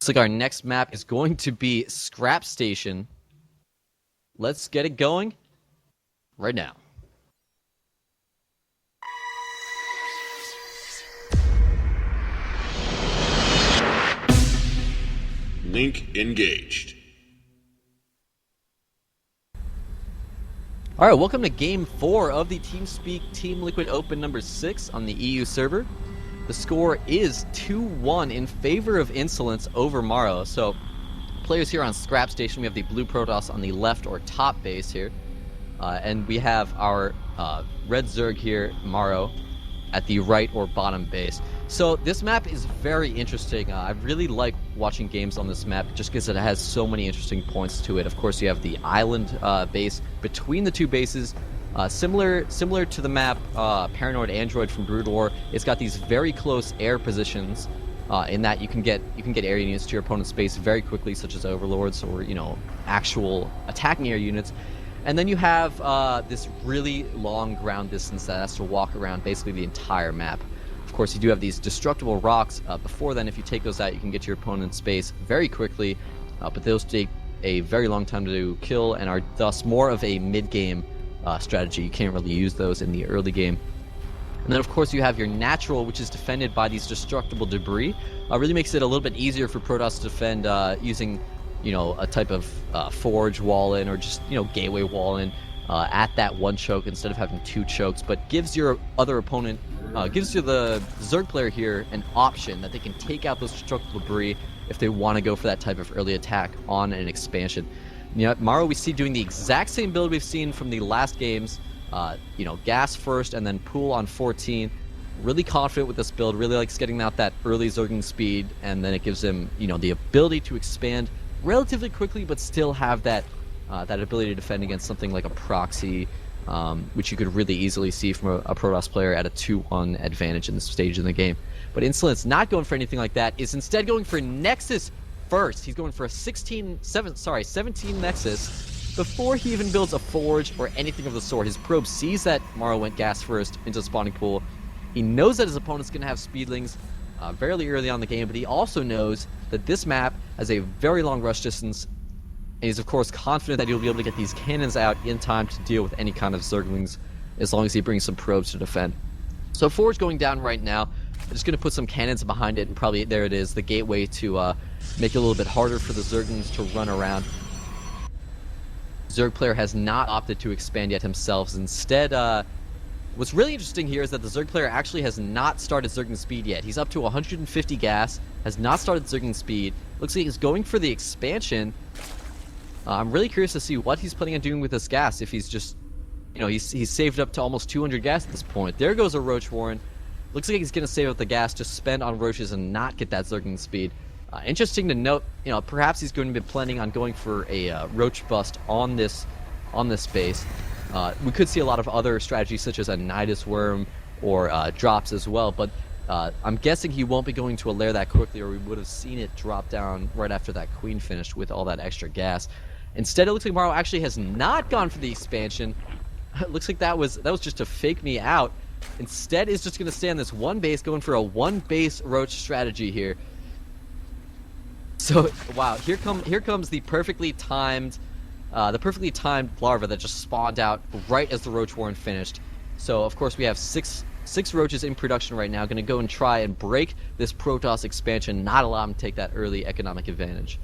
Looks like our next map is going to be Scrap Station. Let's get it going right now. Link engaged. Alright, welcome to Game 4 of the TeamSpeak Team Liquid Open number 6 on the EU server. The score is 2-1 in favor of Insolence over mouzMorrow. So, players here on Scrap Station, we have the blue Protoss on the left or top base here. And we have our red Zerg here, mouzMorrow, at the right or bottom base. So this map is very interesting. I really like watching games on this map just because it has so many interesting points to it. Of course, you have the island base between the two bases. Similar to the map Paranoid Android from Brood War. It's got these very close air positions in that you can get air units to your opponent's base very quickly, such as overlords or actual attacking air units. And then you have this really long ground distance that has to walk around basically the entire map. Of course, you do have these destructible rocks. Before then, if you take those out, you can get to your opponent's base very quickly, but those take a very long time to kill and are thus more of a mid-game strategy. You can't really use those in the early game. And then, of course, you have your natural, which is defended by these destructible debris. Really makes it a little bit easier for Protoss to defend using a type of forge wall-in or just, gateway wall-in at that one choke instead of having two chokes, but gives your other opponent, gives you the Zerg player here an option that they can take out those destructible debris if they want to go for that type of early attack on an expansion. mouzMorrow we see doing the exact same build we've seen from the last games, gas first and then pool on 14. Really confident with this build, really likes getting out that early Zerging speed, and then it gives him, the ability to expand relatively quickly, but still have that ability to defend against something like a proxy, which you could really easily see from a Protoss player at a 2-1 advantage in this stage in the game. But Insolence not going for anything like that, is instead going for Nexus first. He's going for a 17 Nexus before he even builds a forge or anything of the sort. His probe sees that mouzMorrow went gas first into the spawning pool. He knows that his opponent's going to have speedlings fairly early on in the game, but he also knows that this map has a very long rush distance, and he's of course confident that he'll be able to get these cannons out in time to deal with any kind of Zerglings as long as he brings some probes to defend. So forge going down right now. I'm just going to put some cannons behind it, and probably there it is, the gateway to make it a little bit harder for the Zerglings to run around. Zerg player has not opted to expand yet himself. Instead, what's really interesting here is that the Zerg player actually has not started Zerging speed yet. He's up to 150 gas, has not started Zerging speed. Looks like he's going for the expansion. I'm really curious to see what he's planning on doing with this gas. If he's just, he's saved up to almost 200 gas at this point. There goes a Roach Warren. Looks like he's going to save up the gas to spend on Roaches and not get that Zerging speed. Interesting to note, perhaps he's going to be planning on going for a Roach bust on this base. We could see a lot of other strategies such as a Nidus Worm or drops as well, but I'm guessing he won't be going to a lair that quickly, or we would have seen it drop down right after that queen finished with all that extra gas. Instead, it looks like mouzMorrow actually has not gone for the expansion. It looks like that was just to fake me out. Instead, is just going to stay on this one base, going for a one base Roach strategy here. So wow, here comes the perfectly timed larva that just spawned out right as the Roach Warren finished. So of course we have six Roaches in production right now, going to go and try and break this Protoss expansion, not allow him to take that early economic advantage.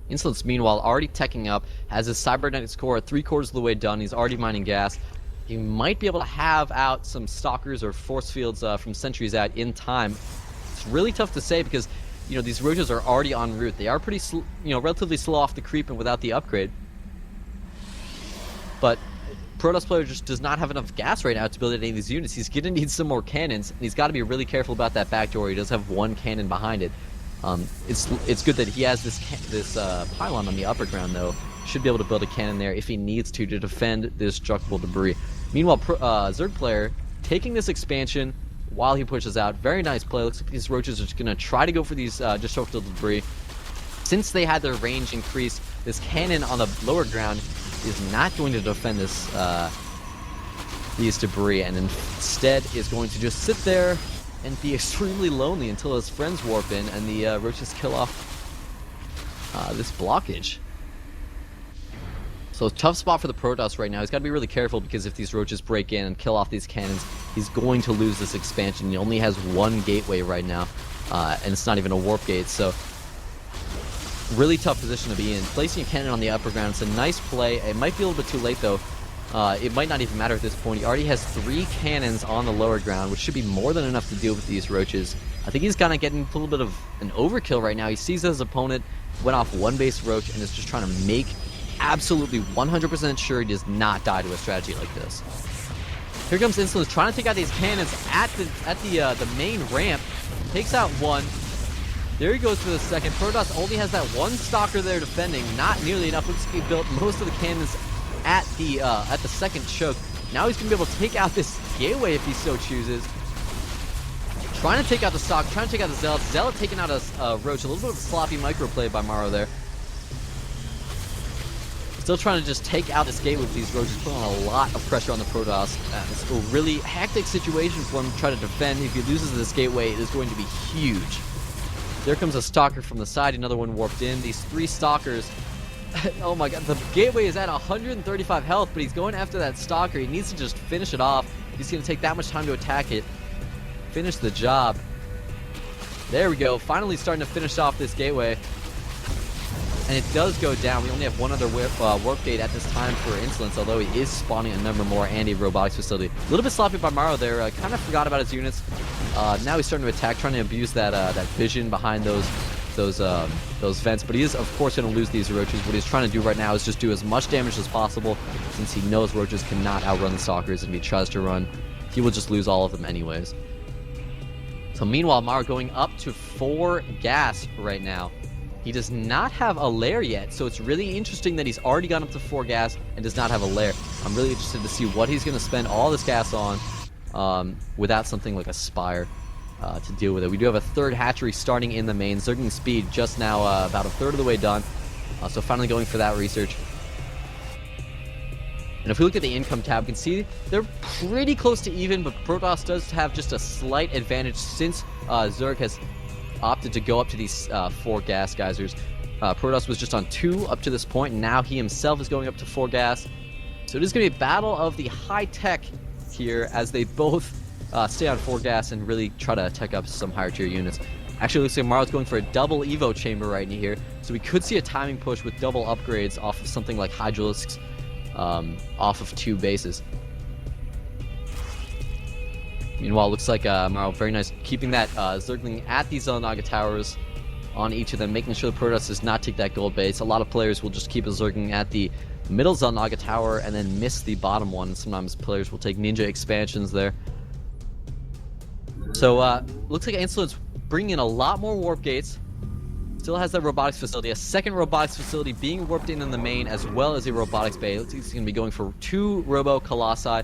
Insolence, meanwhile, already teching up, has his cybernetics core at 3/4 of the way done. He's already mining gas. He might be able to have out some stalkers or force fields from sentries out in time. It's really tough to say because these Roaches are already en route. They are pretty relatively slow off the creep and without the upgrade. But Protoss player just does not have enough gas right now to build any of these units. He's going to need some more cannons, and he's got to be really careful about that backdoor. He does have one cannon behind it. It's good that he has this pylon on the upper ground, though. Should be able to build a cannon there if he needs to defend this destructible debris. Meanwhile, Zerg player taking this expansion while he pushes out. Very nice play. Looks like these Roaches are just going to try to go for these destructible debris. Since they had their range increased, this cannon on the lower ground is not going to defend these debris, and instead is going to just sit there and be extremely lonely until his friends warp in and the Roaches kill off this blockage. So tough spot for the Protoss right now. He's got to be really careful because if these Roaches break in and kill off these cannons, he's going to lose this expansion. He only has one gateway right now, and it's not even a warp gate, so really tough position to be in. Placing a cannon on the upper ground, it's a nice play. It might be a little bit too late though. It might not even matter at this point. He already has 3 cannons on the lower ground, which should be more than enough to deal with these Roaches. I think he's kind of getting a little bit of an overkill right now. He sees his opponent went off one base Roach and is just trying to make absolutely 100% sure he does not die to a strategy like this. Here comes Insolence trying to take out these cannons at the main ramp. Takes out one. There he goes for the second. Protoss only has that one stalker there defending. Not nearly enough. Looks like he built most of the cannons at the second choke. Now he's going to be able to take out this gateway if he so chooses. Trying to take out the stock, trying to take out the Zealot. Zealot taking out a Roach. A little bit of a sloppy microplay by Morrow there. Still trying to just take out this gateway with these Roaches, putting on a lot of pressure on the Protoss. It's a really hectic situation for him to try to defend. If he loses this gateway, it is going to be huge. There comes a stalker from the side, another one warped in. These 3 stalkers. Oh my god, the gateway is at 135 health, but he's going after that stalker. He needs to just finish it off. He's going to take that much time to attack it. Finish the job. There we go, finally starting to finish off this gateway. And it does go down. We only have one other warp gate at this time for Insolence, although he is spawning a number more and a robotics facility. A little bit sloppy by Morrow there. Kind of forgot about his units. Now he's starting to attack, trying to abuse that vision behind those vents. But he is, of course, going to lose these Roaches. What he's trying to do right now is just do as much damage as possible, since he knows Roaches cannot outrun the Stalkers. And if he tries to run, he will just lose all of them anyways. So meanwhile, Morrow going up to 4 gas right now. He does not have a lair yet, so it's really interesting that he's already gone up to 4 gas and does not have a lair. I'm really interested to see what he's going to spend all this gas on without something like a Spire to deal with it. We do have a 3rd hatchery starting in the main. Zergling speed just now about a third of the way done, so finally going for that research. And if we look at the income tab, we can see they're pretty close to even, but Protoss does have just a slight advantage since Zerg has opted to go up to these 4 gas geysers. Protoss was just on 2 up to this point, and now he himself is going up to 4 gas. So it is going to be a battle of the high tech here as they both stay on 4 gas and really try to tech up some higher tier units. Actually, looks like Morrow's going for a double Evo chamber right here, so we could see a timing push with double upgrades off of something like Hydralisks off of 2 bases. Meanwhile, looks like Morrow, very nice, keeping that Zergling at these Xel'Naga towers on each of them, making sure the Protoss does not take that gold base. A lot of players will just keep a Zergling at the middle Xel'Naga tower and then miss the bottom one. Sometimes players will take ninja expansions there. So, looks like Insolence bringing in a lot more warp gates. Still has that robotics facility, a 2nd robotics facility being warped in the main, as well as a robotics bay. Looks like he's going to be going for 2 Robo Colossi.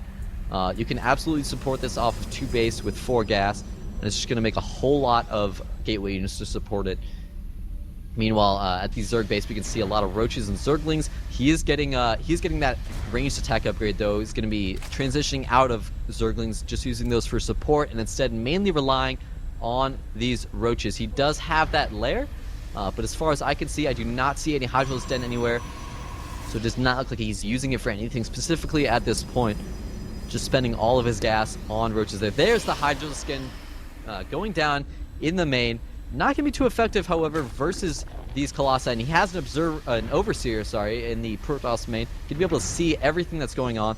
You can absolutely support this off of 2 base with 4 gas, and it's just going to make a whole lot of gateway units to support it. Meanwhile, at the Zerg base, we can see a lot of Roaches and Zerglings. He's getting that ranged attack upgrade, though. He's going to be transitioning out of Zerglings, just using those for support, and instead mainly relying on these Roaches. He does have that lair, but as far as I can see, I do not see any Hydralisk Den anywhere, so it does not look like he's using it for anything specifically at this point. Just spending all of his gas on Roaches there. There's the Hydralisk skin going down in the main. Not going to be too effective, however, versus these Colossi. And he has an Overseer, in the Protoss main. He'd be able to see everything that's going on.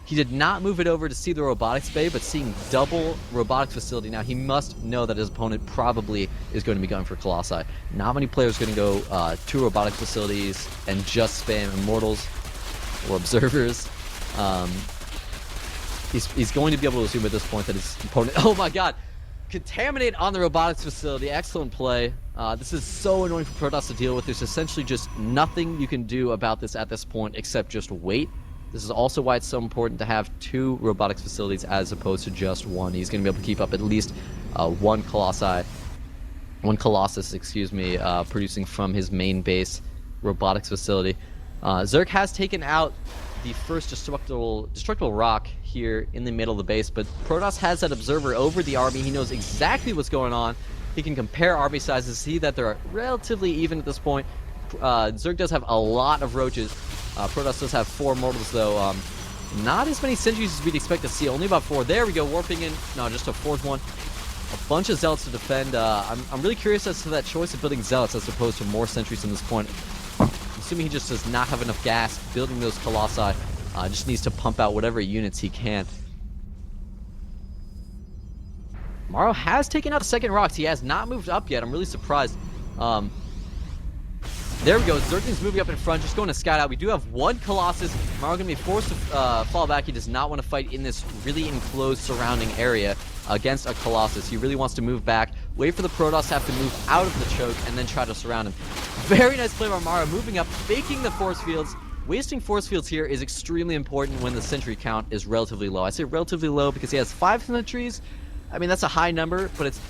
He did not move it over to see the robotics bay, but seeing double robotics facility now, he must know that his opponent probably is going to be going for Colossi. Not many players are going to go 2 robotics facilities and just spam Immortals or Observers. He's going to be able to assume at this point that his opponent... Oh my god! Contaminate on the robotics facility. Excellent play. This is so annoying for Protoss to deal with. There's essentially just nothing you can do about this at this point except just wait. This is also why it's so important to have 2 robotics facilities as opposed to just 1. He's going to be able to keep up at least one Colossus, producing from his main base robotics facility. Zerg has taken out the first destructible rock here in the middle of the base, but Protoss has that observer over the army. He knows exactly what's going on. He can compare army sizes, see that they're relatively even at this point. Zerg does have a lot of roaches. Protoss does have 4 mortals, though. Not as many sentries as we'd expect to see. Only about 4. There we go, warping in. No, just a 4th one. A bunch of zealots to defend. I'm really curious as to that choice of building zealots as opposed to more sentries in this point. I'm assuming he just does not have enough gas building those colossi. Just needs to pump out whatever units he can. Morrow has taken out the second rocks. He has not moved up yet. I'm really surprised. There we go. Zergling's moving up in front, just going to scout out. We do have 1 Colossus. Morrow going to be forced to fall back. He does not want to fight in this really enclosed surrounding area against a Colossus. He really wants to move back, wait for the Protoss to have to move out of the choke, and then try to surround him. Very nice play by Morrow, moving up, faking the force fields. Wasting force fields here is extremely important when the sentry count is relatively low. I say relatively low because he has 5 sentries. I mean, that's a high number, but it's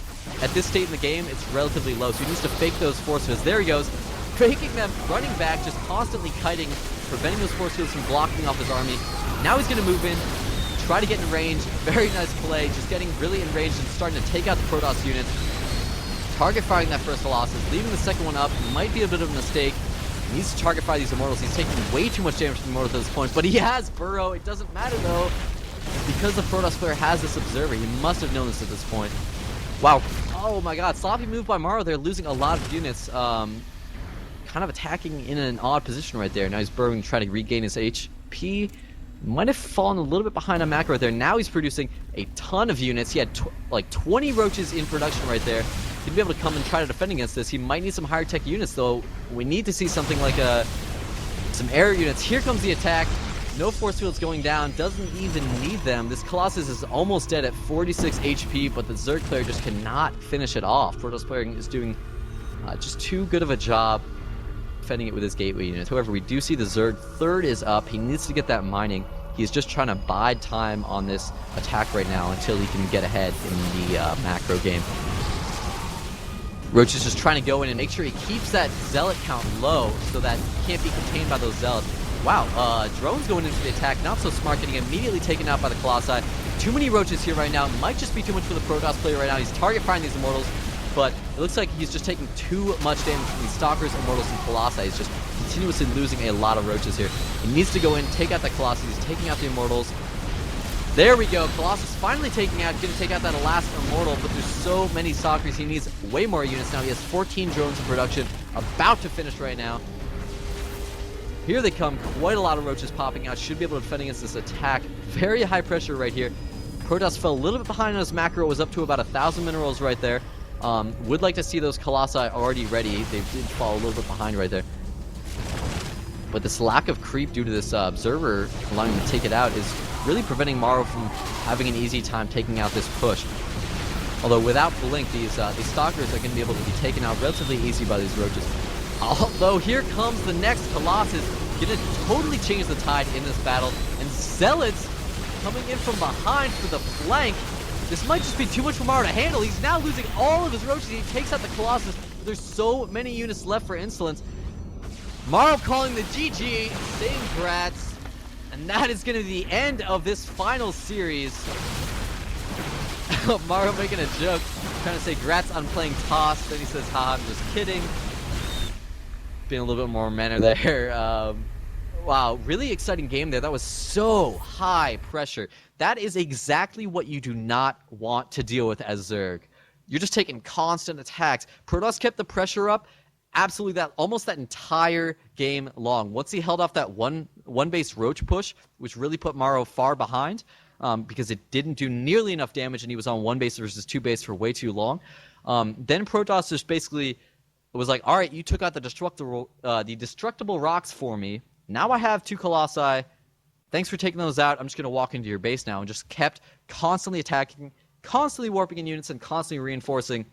at this state in the game, it's relatively low. So he needs to fake those force fields. There he goes. Faking them, running back, just constantly kiting, preventing those force fields from blocking off his army. Now he's going to move in, try to get in range. Very nice play, just getting really enraged and starting to take out the Protoss unit. Target firing that first Colossus, leaving the second one up. Might be a bit of a mistake. He needs to target fire these Immortals. He's taking way too much damage from the Immortals at this point, but he has Burrow. It doesn't matter though, because the Protoss player has this observer. He must have known this at this point. Wow. Oh my god, sloppy move by Morrow. They're losing a lot of units. Kind of attacking in an odd position right there. Now he's burrowing, trying to regain his HP. Might have fallen a little bit behind on macro right there. Now he's producing a ton of units. He had like 20 roaches in production right there. He'd be able to come and try to defend against this. He might need some higher tech units though. We need to see something like some air units. Here comes the attack. No force fields going down. Doesn't even need them. This Colossus is almost dead at 46 HP, but the Zerg player just cannot finish it off. Protoss player is doing just too good of a job defending it with his gateway units. However, we do see the Zerg third is up. He needs to get that mining. He's just trying to bide time on this attack right now until he can get ahead in the macro game. Roach is just trying to go in and make sure he keeps that zealot count low so that he can't be contained by those zealots. Wow, drones going into the attack, not so smart, getting immediately taken out by the Colossi. Too many roaches here right now. Might just be too much for the Protoss player right now. He's target firing these Immortals, but it looks like he's just taking too much damage from these Stalkers, Immortals, and Colossi. He's just continuously losing a lot of roaches here. He needs to go in, take out the Colossi. He's taking out the Immortals. There we go. Colossus finally taking out, going to take out that last Immortal, but there's so many Stalkers. He needs way more units now. He has 14 drones in production, about to finish right now. Here they come. Quite a lot of roaches popping out. Should be able to defend against this attack. Very high pressure right here. Protoss fell a little bit behind on his macro. Was up to about 1,000 minerals right there. Would like to see those Colossi already ready. They did fall a little bit behind right there. But this lack of creep due to this observer allowing him to take it out is really preventing Morrow from having an easy time taking out this push. Although without Blink, these Stalkers are going to be able to be taken out relatively easy by these roaches. Although here comes the next Colossus, going to totally change the tide in this battle. And Zealots coming in from behind for the flank. This might just be too much for Morrow to handle. He's now losing all of his roaches. He takes out the Colossus. There's so many units left for Insolence. Morrow calling the GG, saying grats. And that is going to be the end of this final series. Morrow making a joke, trying to say grats on playing toss. Then he says, ha, I'm just kidding. Being a little bit more manner there. Wow, really exciting game there. That was so high pressure. That is exactly what you do not want to deal with as Zerg. You're just taking constant attacks. Protoss kept the pressure up absolutely that almost that entire game long. Once he held off that one base Roach push, which really put Morrow far behind, because it didn't do nearly enough damage and he was on 1 base versus 2 base for way too long. Then Protoss just basically was like, all right, you took out the destructible rocks for me. Now I have 2 Colossi. Thanks for taking those out. I'm just going to walk into your base now, and just kept constantly attacking, constantly warping in units, and constantly reinforcing.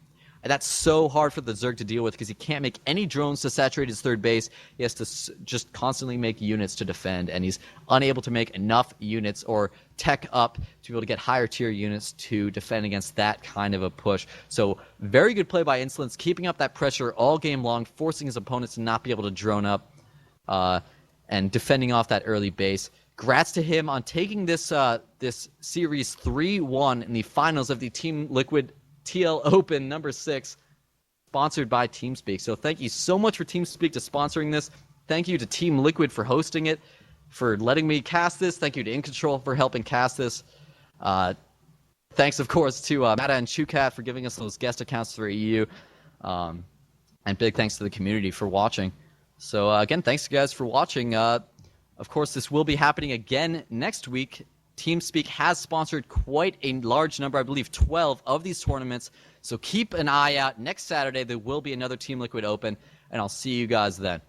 And that's so hard for the Zerg to deal with because he can't make any drones to saturate his third base. He has to just constantly make units to defend, and he's unable to make enough units or tech up to be able to get higher tier units to defend against that kind of a push. So very good play by Insolence, keeping up that pressure all game long, forcing his opponents to not be able to drone up and defending off that early base. Congrats to him on taking this this series 3-1 in the finals of the Team Liquid TL Open number 6, sponsored by TeamSpeak. So thank you so much for TeamSpeak to sponsoring this. Thank you to Team Liquid for hosting it, for letting me cast this. Thank you to InControl for helping cast this. Thanks, of course, to Mata and Chukat for giving us those guest accounts for EU. And big thanks to the community for watching. So again, thanks guys for watching. Of course, this will be happening again next week. TeamSpeak has sponsored quite a large number, I believe 12 of these tournaments. So keep an eye out. Next Saturday, there will be another Team Liquid Open, and I'll see you guys then.